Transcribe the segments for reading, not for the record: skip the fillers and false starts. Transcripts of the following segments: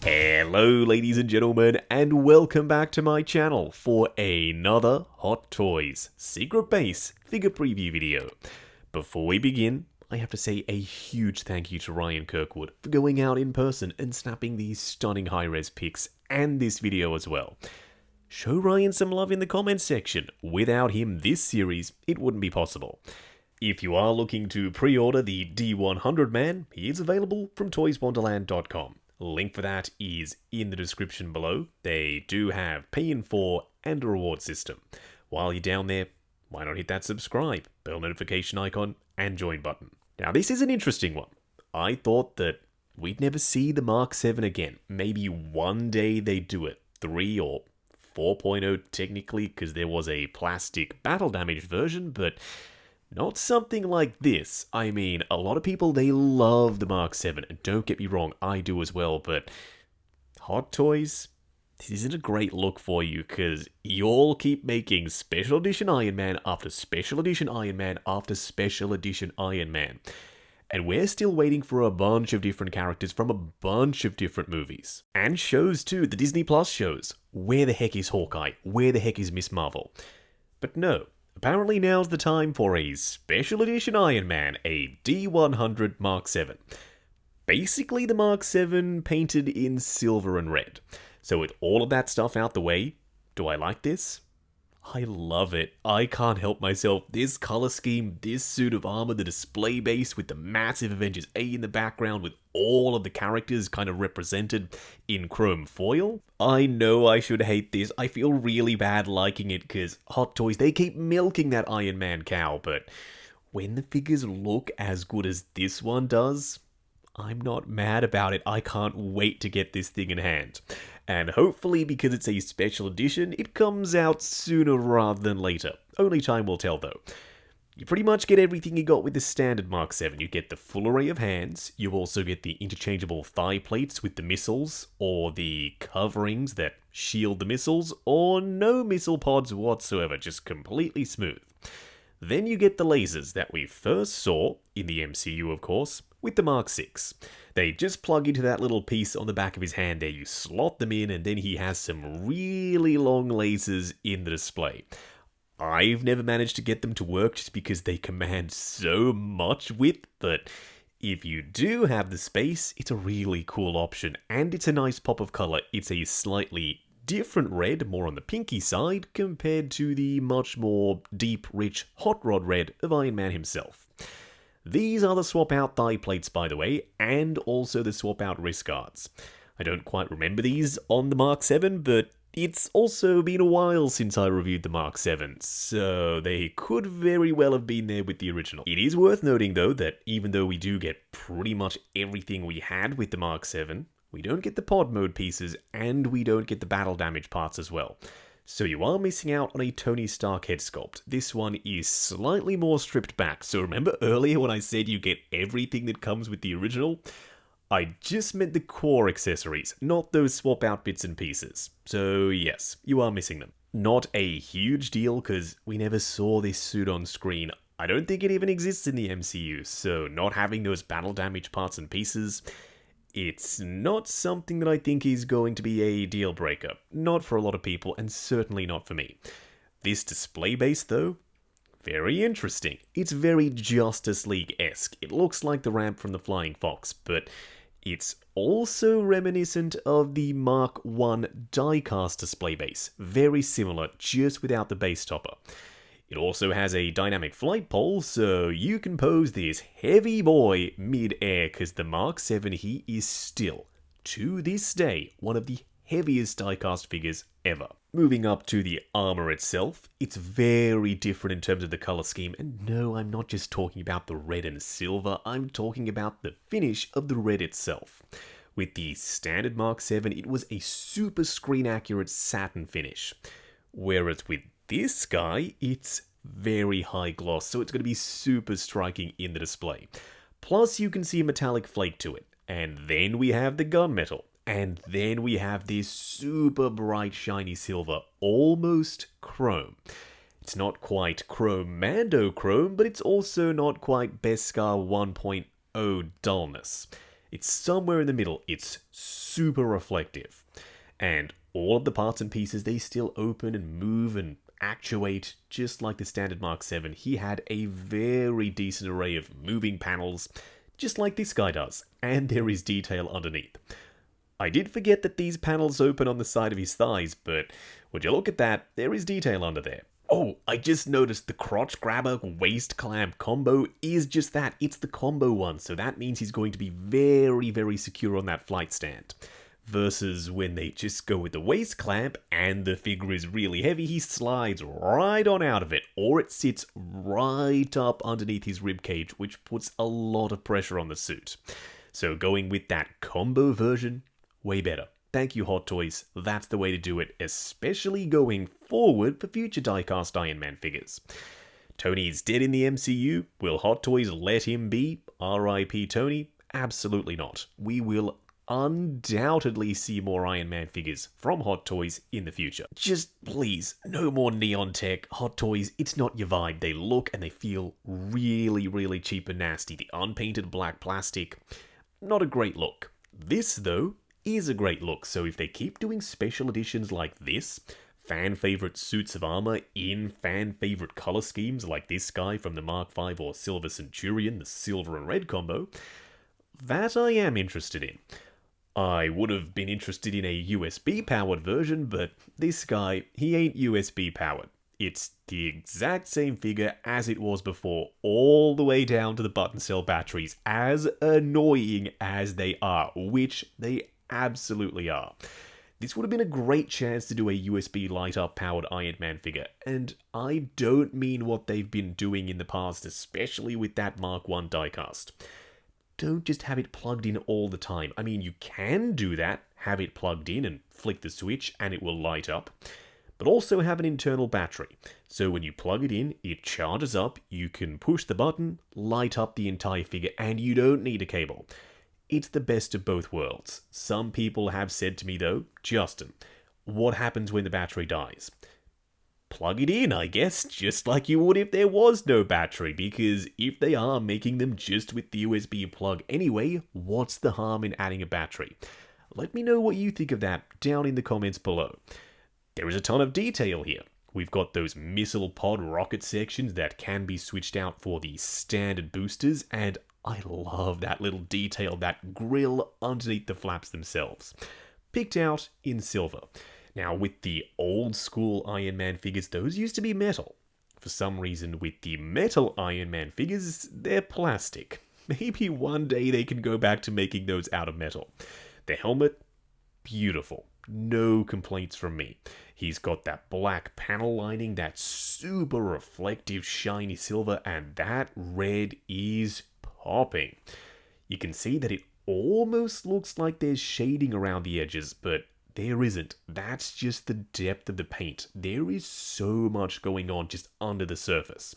Hello ladies and gentlemen, and welcome back to my channel for another Hot Toys Secret Base figure preview video. Before we begin, I have to say a huge thank you to Ryan Kirkwood for going out in person and snapping these stunning high-res pics and this video as well. Show Ryan some love in the comments section. Without him, this series, it wouldn't be possible. If you are looking to pre-order the D100 Man, he is available from toyswonderland.com. Link for that is in the description below. They do have pay in 4 and a reward system. While you're down there, why not hit that subscribe, bell notification icon, and join button. Now this is an interesting one. I thought that we'd never see the Mark 7 again. Maybe one day they do it. 3 or 4.0 technically, because there was a plastic battle damaged version, but not something like this. I mean, a lot of people, they love the Mark 7, and don't get me wrong, I do as well, but Hot Toys, this isn't a great look for you, because you all keep making Special Edition Iron Man after Special Edition Iron Man after Special Edition Iron Man. And we're still waiting for a bunch of different characters from a bunch of different movies. And shows too, the Disney Plus shows. Where the heck is Hawkeye? Where the heck is Miss Marvel? But no. Apparently now's the time for a Special Edition Iron Man, a D100 Mark 7. Basically the Mark 7 painted in silver and red. So with all of that stuff out the way, do I like this? I love it. I can't help myself. This color scheme, this suit of armor, the display base with the massive Avengers A in the background with all of the characters kind of represented in chrome foil. I know I should hate this. I feel really bad liking it because Hot Toys, they keep milking that Iron Man cow, but when the figures look as good as this one does, I'm not mad about it. I can't wait to get this thing in hand. And hopefully, because it's a special edition, it comes out sooner rather than later. Only time will tell though. You pretty much get everything you got with the standard Mark 7. You get the full array of hands, you also get the interchangeable thigh plates with the missiles, or the coverings that shield the missiles, or no missile pods whatsoever, just completely smooth. Then you get the lasers that we first saw, in the MCU of course, with the Mark 6. They just plug into that little piece on the back of his hand there, you slot them in, and then he has some really long lasers in the display. I've never managed to get them to work just because they command so much width, but if you do have the space, it's a really cool option, and it's a nice pop of color. It's a slightly different red, more on the pinky side, compared to the much more deep, rich, hot rod red of Iron Man himself. These are the swap out thigh plates, by the way, and also the swap out wrist guards. I don't quite remember these on the Mark 7, but it's also been a while since I reviewed the Mark 7, so they could very well have been there with the original. It is worth noting though that even though we do get pretty much everything we had with the Mark 7, we don't get the pod mode pieces and we don't get the battle damage parts as well. So you are missing out on a Tony Stark head sculpt. This one is slightly more stripped back. So remember earlier when I said you get everything that comes with the original? I just meant the core accessories, not those swap out bits and pieces. So yes, you are missing them. Not a huge deal because we never saw this suit on screen. I don't think it even exists in the MCU, so not having those battle damage parts and pieces, it's not something that I think is going to be a deal breaker. Not for a lot of people, and certainly not for me. This display base, though, very interesting. It's very Justice League-esque. It looks like the ramp from the Flying Fox, but it's also reminiscent of the Mark I die-cast display base. Very similar, just without the base topper. It also has a dynamic flight pole, so you can pose this heavy boy mid-air, because the Mark 7, he is still, to this day, one of the heaviest diecast figures ever. Moving up to the armor itself, it's very different in terms of the color scheme, and no, I'm not just talking about the red and silver, I'm talking about the finish of the red itself. With the standard Mark 7, it was a super screen accurate satin finish, whereas with this guy, it's very high gloss, so it's going to be super striking in the display. Plus, you can see a metallic flake to it. And then we have the gunmetal. And then we have this super bright shiny silver, almost chrome. It's not quite Chrome Mando Chrome, but it's also not quite Beskar 1.0 dullness. It's somewhere in the middle. It's super reflective. And all of the parts and pieces, they still open and move and actuate just like the standard Mark 7. He had a very decent array of moving panels, just like this guy does, and there is detail underneath. I did forget that these panels open on the side of his thighs, but would you look at that, there is detail under there. Oh, I just noticed the crotch grabber waist clamp combo is just that. It's the combo one, so that means he's going to be very, very secure on that flight stand. Versus when they just go with the waist clamp and the figure is really heavy, he slides right on out of it, or it sits right up underneath his ribcage, which puts a lot of pressure on the suit. So going with that combo version, way better. Thank you, Hot Toys. That's the way to do it, especially going forward for future die-cast Iron Man figures. Tony's dead in the MCU. Will Hot Toys let him be? R.I.P. Tony? Absolutely not. We will undoubtedly see more Iron Man figures from Hot Toys in the future. Just please, no more neon tech. Hot Toys, it's not your vibe. They look and they feel really, really cheap and nasty. The unpainted black plastic, not a great look. This, though, is a great look. So if they keep doing special editions like this, fan favorite suits of armor in fan favorite color schemes like this guy from the Mark V or Silver Centurion, the silver and red combo, that I am interested in. I would have been interested in a USB-powered version, but this guy, he ain't USB-powered. It's the exact same figure as it was before, all the way down to the button cell batteries, as annoying as they are, which they absolutely are. This would have been a great chance to do a USB light-up powered Iron Man figure, and I don't mean what they've been doing in the past, especially with that Mark 1 diecast. Don't just have it plugged in all the time. I mean, you can do that, have it plugged in and flick the switch and it will light up, but also have an internal battery. So when you plug it in, it charges up, you can push the button, light up the entire figure, and you don't need a cable. It's the best of both worlds. Some people have said to me though, Justin, what happens when the battery dies? Plug it in, I guess, just like you would if there was no battery, because if they are making them just with the USB plug anyway, what's the harm in adding a battery? Let me know what you think of that down in the comments below. There is a ton of detail here. We've got those missile pod rocket sections that can be switched out for the standard boosters, and I love that little detail, that grill underneath the flaps themselves. Picked out in silver. Now, with the old school Iron Man figures, those used to be metal. For some reason, with the metal Iron Man figures, they're plastic. Maybe one day they can go back to making those out of metal. The helmet, beautiful. No complaints from me. He's got that black panel lining, that super reflective shiny silver, and that red is popping. You can see that it almost looks like there's shading around the edges, but there isn't. That's just the depth of the paint. There is so much going on just under the surface.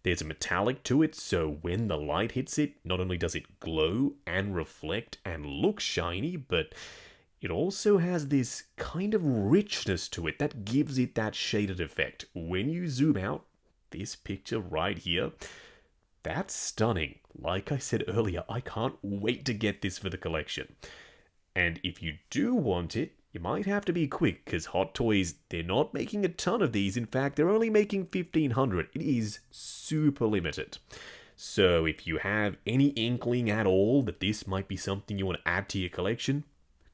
There's a metallic to it, so when the light hits it, not only does it glow and reflect and look shiny, but it also has this kind of richness to it that gives it that shaded effect. When you zoom out, this picture right here, that's stunning. Like I said earlier, I can't wait to get this for the collection. And if you do want it, you might have to be quick, because Hot Toys, they're not making a ton of these. In fact, they're only making 1,500. It is super limited. So if you have any inkling at all that this might be something you want to add to your collection,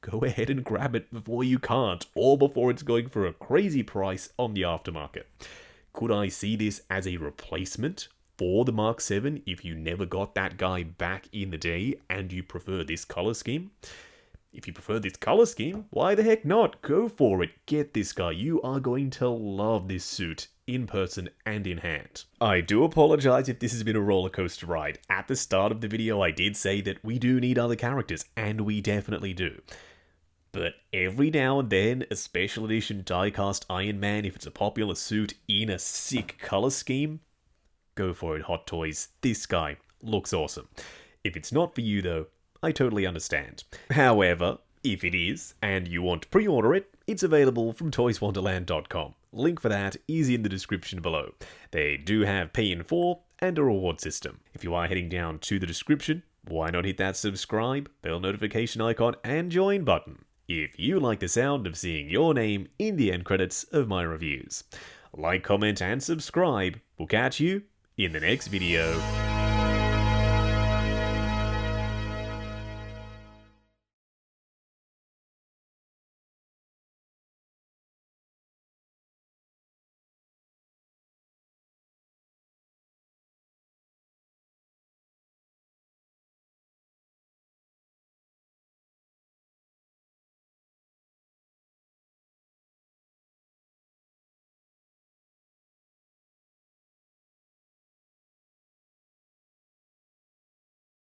go ahead and grab it before you can't, or before it's going for a crazy price on the aftermarket. Could I see this as a replacement for the Mark 7 if you never got that guy back in the day and you prefer this color scheme? If you prefer this color scheme, why the heck not? Go for it. Get this guy. You are going to love this suit in person and in hand. I do apologize if this has been a roller coaster ride. At the start of the video, I did say that we do need other characters, and we definitely do. But every now and then, a special edition diecast Iron Man, if it's a popular suit in a sick color scheme, go for it, Hot Toys. This guy looks awesome. If it's not for you though, I totally understand. However, if it is, and you want to pre-order it, it's available from toyswonderland.com. Link for that is in the description below. They do have pay in 4 and a reward system. If you are heading down to the description, why not hit that subscribe, bell notification icon, and join button if you like the sound of seeing your name in the end credits of my reviews. Like, comment, and subscribe. We'll catch you in the next video.